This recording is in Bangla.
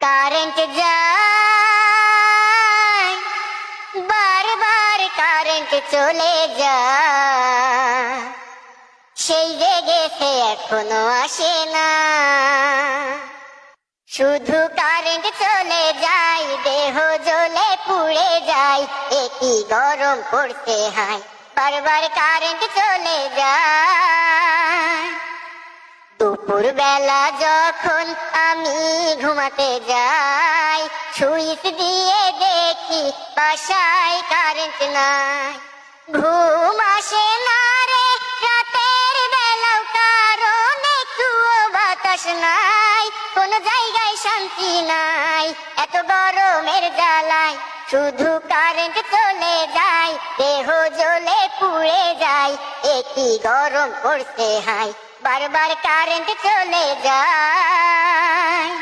কারেন্ট যায়, বারবার কারেন্ট চলে যায়, সেই যে গেছে এখনো আসে না। শুধু কারেন্ট চলে যায়, দেহ জ্বলে পুড়ে যায়, একই গরম পড়ছে হায়, বারবার কারেন্ট চলে যায়। দুপুর বেলা যখন আমি ঘুমাতে যাই, সুইচ দিয়ে দেখি বাসায় কারেন্ট নাই। ঘুম আসে না রে রাতের বেলাও, কারণ একটুও বাতাস নাই, কোন জায়গায় শান্তি নাই, এত গরমের জ্বালায়। শুধু কারেন্ট চলে যায়, দেহ জ্বলে পুড়ে যায়, একই গরম পড়ছে হায়, বারবার কারেন্ট চলে যায়।